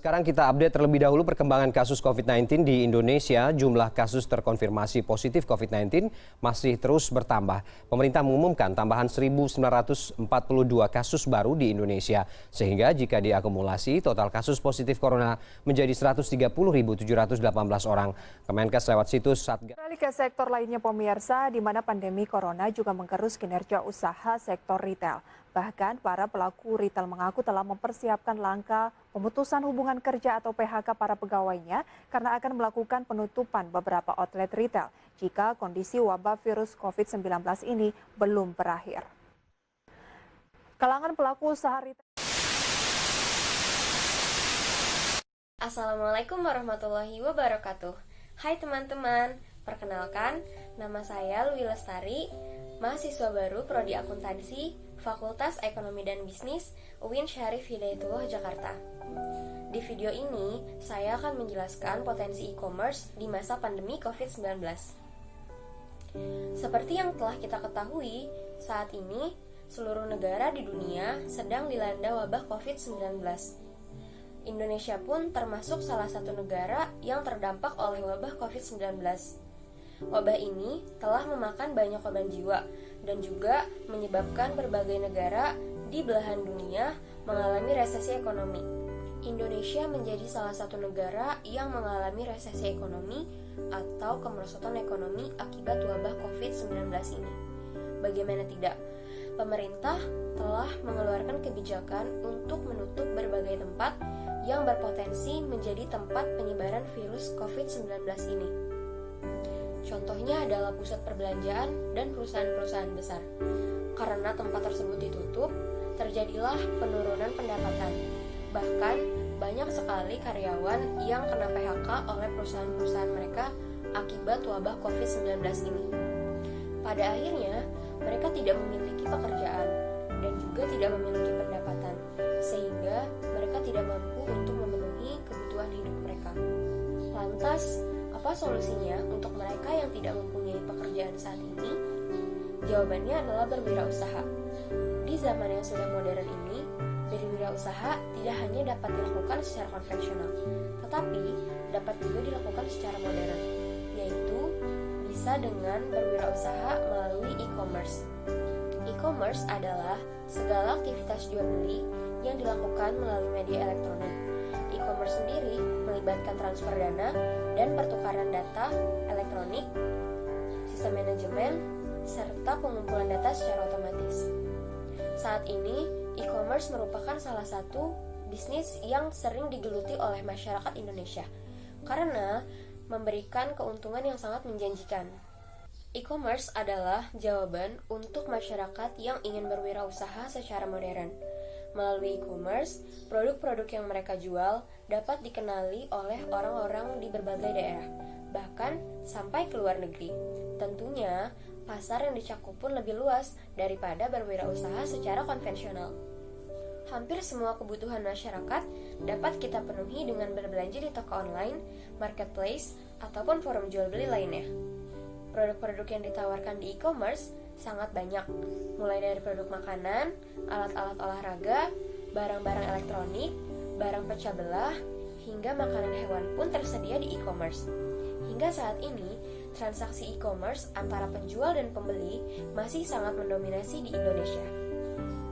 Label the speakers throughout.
Speaker 1: Sekarang kita update terlebih dahulu perkembangan kasus COVID-19 di Indonesia. Jumlah kasus terkonfirmasi positif COVID-19 masih terus bertambah. Pemerintah mengumumkan tambahan 1.942 kasus baru di Indonesia. Sehingga jika diakumulasi, total kasus positif corona menjadi 130.718 orang. Kemenkes lewat situs Satgas.
Speaker 2: Beralih ke sektor lainnya pemirsa, di mana pandemi corona juga menggerus kinerja usaha sektor retail. Bahkan para pelaku retail mengaku telah mempersiapkan langkah pemutusan hubungan kerja atau PHK para pegawainya karena akan melakukan penutupan beberapa outlet retail jika kondisi wabah virus COVID-19 ini belum berakhir. Kalangan pelaku usaha retail.
Speaker 3: Assalamualaikum warahmatullahi wabarakatuh. Hai teman-teman, perkenalkan nama saya Lui Lestari, mahasiswa baru Prodi Akuntansi Fakultas Ekonomi dan Bisnis UIN Syarif Hidayatullah Jakarta. Di video ini, saya akan menjelaskan potensi e-commerce di masa pandemi COVID-19. Seperti yang telah kita ketahui, saat ini seluruh negara di dunia sedang dilanda wabah COVID-19. Indonesia pun termasuk salah satu negara yang terdampak oleh wabah COVID-19. Wabah ini telah memakan banyak korban jiwa dan juga menyebabkan berbagai negara di belahan dunia mengalami resesi ekonomi. Indonesia menjadi salah satu negara yang mengalami resesi ekonomi atau kemerosotan ekonomi akibat wabah COVID-19 ini. Bagaimana tidak? Pemerintah telah mengeluarkan kebijakan untuk menutup berbagai tempat yang berpotensi menjadi tempat penyebaran virus COVID-19 ini. Contohnya adalah pusat perbelanjaan dan perusahaan-perusahaan besar. Karena tempat tersebut ditutup, terjadilah penurunan pendapatan. Bahkan, banyak sekali karyawan yang kena PHK oleh perusahaan-perusahaan mereka akibat wabah COVID-19 ini. Pada akhirnya, mereka tidak memiliki pekerjaan dan juga tidak memiliki pendapatan, sehingga mereka tidak mampu untuk memenuhi kebutuhan hidup mereka. Lantas, apa solusinya untuk mereka yang tidak mempunyai pekerjaan saat ini? Jawabannya adalah berwirausaha. Di zaman yang sudah modern ini, berwirausaha tidak hanya dapat dilakukan secara konvensional, tetapi dapat juga dilakukan secara modern, yaitu bisa dengan berwirausaha melalui e-commerce. E-commerce adalah segala aktivitas jual beli yang dilakukan melalui media elektronik. E-commerce sendiri melibatkan transfer dana dan pertukaran data elektronik, sistem manajemen, serta pengumpulan data secara otomatis. Saat ini, e-commerce merupakan salah satu bisnis yang sering digeluti oleh masyarakat Indonesia karena memberikan keuntungan yang sangat menjanjikan. E-commerce adalah jawaban untuk masyarakat yang ingin berwirausaha secara modern. Melalui e-commerce, produk-produk yang mereka jual dapat dikenali oleh orang-orang di berbagai daerah, bahkan sampai ke luar negeri. Tentunya, pasar yang dicakup pun lebih luas daripada berwirausaha secara konvensional. Hampir semua kebutuhan masyarakat dapat kita penuhi dengan berbelanja di toko online, marketplace, ataupun forum jual beli lainnya. Produk-produk yang ditawarkan di e-commerce sangat banyak, mulai dari produk makanan, alat-alat olahraga, barang-barang elektronik, barang pecah belah, hingga makanan hewan pun tersedia di e-commerce. Hingga saat ini, transaksi e-commerce antara penjual dan pembeli masih sangat mendominasi di Indonesia.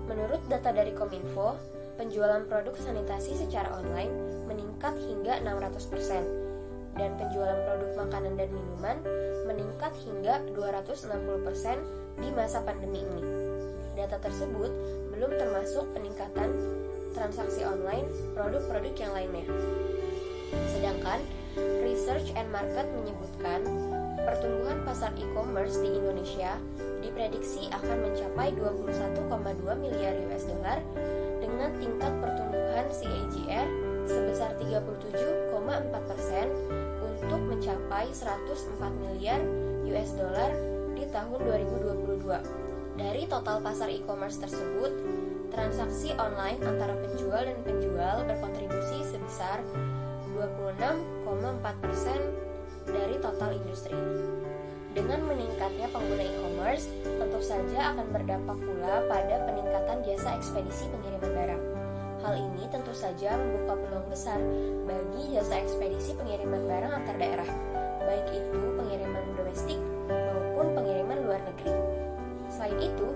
Speaker 3: Menurut data dari Kominfo, penjualan produk sanitasi secara online meningkat hingga 600%, dan penjualan produk makanan dan minuman meningkat hingga 260% di masa pandemi ini. Data tersebut belum termasuk peningkatan transaksi online produk-produk yang lainnya. Sedangkan Research and Market menyebutkan pertumbuhan pasar e-commerce di Indonesia diprediksi akan mencapai 21,2 miliar US dollar dengan tingkat pertumbuhan CAGR sebesar 37,4% untuk mencapai 104 miliar US dollar di tahun 2022. Dari total pasar e-commerce tersebut, transaksi online antara penjual dan penjual berkontribusi sebesar 26,4% dari total industri. Dengan meningkatnya pengguna e-commerce, tentu saja akan berdampak pula pada peningkatan jasa ekspedisi pengiriman barang. Hal ini tentu saja membuka peluang besar bagi jasa ekspedisi pengiriman barang antar daerah, baik itu pengiriman domestik maupun pengiriman luar negeri. Selain itu,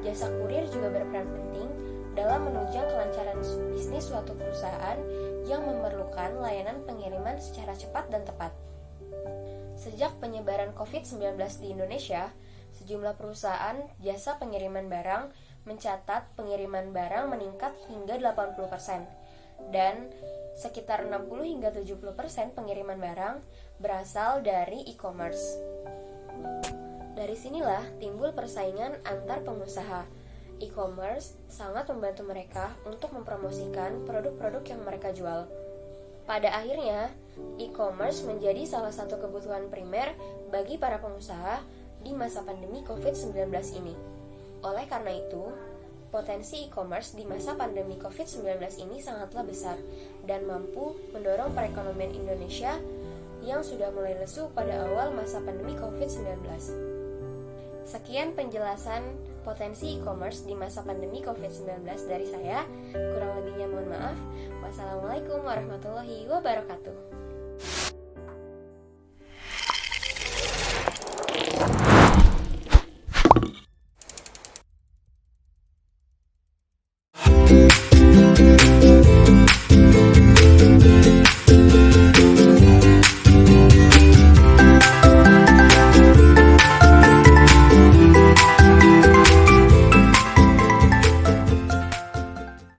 Speaker 3: jasa kurir juga berperan penting dalam menunjang kelancaran bisnis suatu perusahaan yang memerlukan layanan pengiriman secara cepat dan tepat. Sejak penyebaran COVID-19 di Indonesia, sejumlah perusahaan jasa pengiriman barang mencatat pengiriman barang meningkat hingga 80%, dan sekitar 60 hingga 70% pengiriman barang berasal dari e-commerce. Dari sinilah timbul persaingan antar pengusaha. E-commerce sangat membantu mereka untuk mempromosikan produk-produk yang mereka jual. Pada akhirnya, e-commerce menjadi salah satu kebutuhan primer bagi para pengusaha di masa pandemi COVID-19 ini. Oleh karena itu, potensi e-commerce di masa pandemi COVID-19 ini sangatlah besar dan mampu mendorong perekonomian Indonesia yang sudah mulai lesu pada awal masa pandemi COVID-19. Sekian penjelasan potensi e-commerce di masa pandemi COVID-19 dari saya. Kurang lebihnya mohon maaf. Wassalamualaikum warahmatullahi wabarakatuh.